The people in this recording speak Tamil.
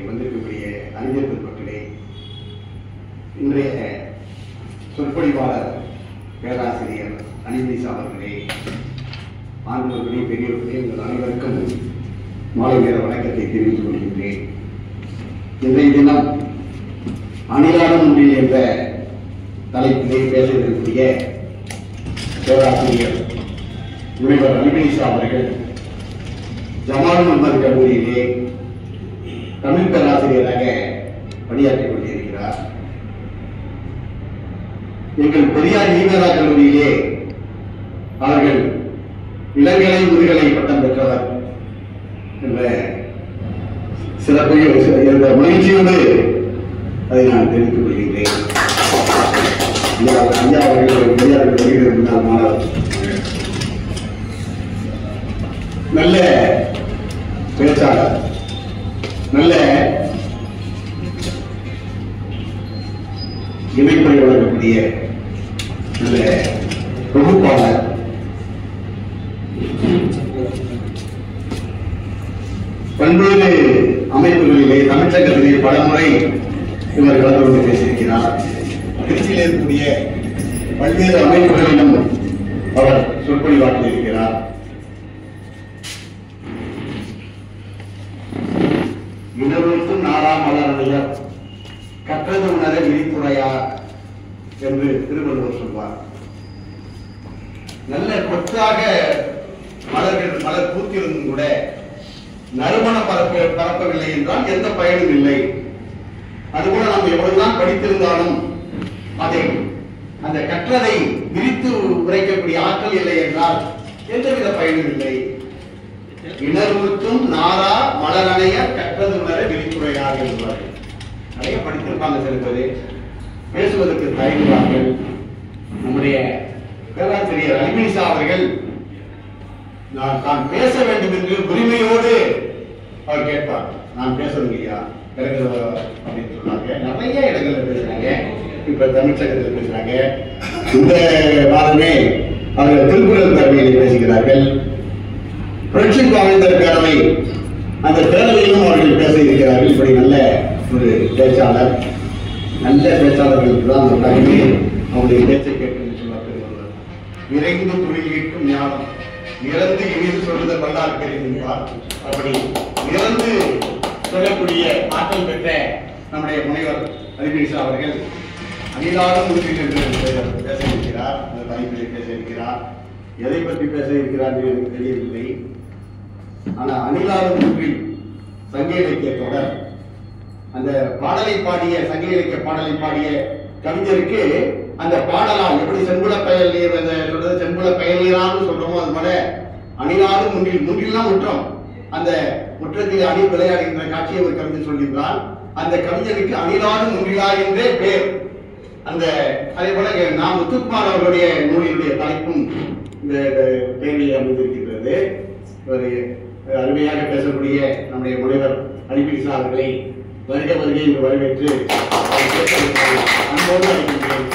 வந்திருக்கக்கூடிய அறிஞர் பெருமக்களே, இன்றைய சொற்பொழிவாளர் பேராசிரியர் அனிதீஷ் அவர்களே, ஆண்களே, பெரியவர்களே, உங்கள் அனைவருக்கும் மாலை நேர வணக்கத்தை தெரிவித்துக் கொள்கின்றேன். இன்றைய தினம் அணிலாடும் முடியும் என்ற தலைப்பிலே பேச இருக்கக்கூடிய பேராசிரியர் முனைவர் அனிதீஷ் அவர்கள் ஜமால் முகமது கல்லூரியிலே தமிழ் பேராசிரியராக பணியாற்றிக் கொண்டிருக்கிறார். எங்கள் பெரியார் ஈவேரா கல்லூரியிலே அவர்கள் இளங்கலை முதுகலை பட்டம் பெற்றவர் என்ற சிறப்பு மகிழ்ச்சியோடு அதை நான் தெரிவித்துக் கொள்கின்றேன். ஐயா அவர்கள் பெரியார் கல்லூரியில் முன்னாள் மாணவர், நல்ல பேச்சாளர், நல்ல இணைப்பை வழங்கக்கூடிய நல்ல தொகுப்பாளர், பல்வேறு அமைப்புகளிலே தமிழ்ச்சங்கத்திலே பல முறை இவர் கலந்து கொண்டு பேசியிருக்கிறார். திருச்சியில் இருக்கக்கூடிய பல்வேறு அமைப்புகளிலும் அவர் சொற்பொழிவாற்றியிருக்கிறார். இனருக்கும் நாடாம் மலரணையர் கற்றது உணர விரித்துறையார் என்று திருவள்ளுவர் சொல்வார். நல்ல கொத்தாக மலர் பூத்திருந்தும் கூட நறுமண பரப்பவில்லை என்றால் எந்த பயனும் இல்லை. அதுபோல நாம் எவ்வளவுதான் படித்திருந்தாலும் அதை அந்த கற்றதை விரித்து உரைக்கக்கூடிய ஆற்றல் இல்லை என்றால் எந்தவித பயனும் இல்லை. இணர்வுக்கும் நாரா மலரணைய கற்றது உணர விரித்துறையார் என்பார்கள். நிறைய படித்திருப்பாங்க, சில பேர் பேசுவதற்கு தயங்குவார்கள். நம்முடைய பேராசிரியர் அனிதீஷ் அவர்கள் நான் பேச வேண்டும் என்று உரிமையோடு அவர் கேட்பார். நான் பேசணும் ஐயா அப்படின்னு சொன்னாங்க. நிறைய இடங்கள்ல பேசுறாங்க. இப்ப தமிழ்ச்சங்கத்தில் பேசுறாங்க. இந்த வாரமே அவர்கள் திருக்குறள் பேரவையிலே பேசுகிறார்கள். புரட்சி கவிஞர் பேரவை, அந்த பேரவையிலும் அவர்கள் பேச இருக்கிறார்கள். இப்படி நல்ல ஒரு பேச்சாளர், நல்ல பேச்சாளர்களுக்கு தான் அந்த தகுதி அவருடைய பேச்சை கேட்கும் சொல்வார் திருவள்ளுவர். விரைந்து தொழில் கேட்கும் ஞானம் நிறந்து இனிது சொல்லுதல் வல்லார் பெரியார். அப்படி நிறந்து சொல்லக்கூடிய ஆற்றல் பெற்ற நம்முடைய முனைவர் அனிதீஷ் அவர்கள் அணிலாடும் முடிவில் என்று பேச இருக்கிறார். அந்த தலைப்பிலே பேச இருக்கிறார். எதை பற்றி பேச இருக்கிறார் என்று எனக்கு தெரியவில்லை. ஆனால் அணிலாடும் முடிவில் சங்க இலக்கிய தொடர், அந்த பாடலை பாடிய சங்க இலக்கிய பாடலை பாடிய கவிஞருக்கு அந்த பாடலாம் எப்படி செம்புல பயல் நீர் சொல்றது, செம்புல பயல் நீரான்னு சொல்றோமோ அது போல அணிலாடும் முன்றில்லாம் முற்றம், அந்த முற்றத்தில் அணி விளையாடுகின்ற காட்சியை ஒரு கவிஞர் சொல்லியிருந்தால் அந்த கவிஞருக்கு அணிலாடும் முன்றிலா என்றே பேர். அந்த அதே போல நாம் முத்துக்குமார் அவர்களுடைய நூலினுடைய தலைப்பும் இந்த பேரில் அமைந்திருக்கின்றது. இவர் அருமையாக பேசக்கூடிய நம்முடைய முனைவர் அனிதீஷ் அவர்களை வருகை என்று வரவேற்று அன்போடு அழைக்கின்றேன்.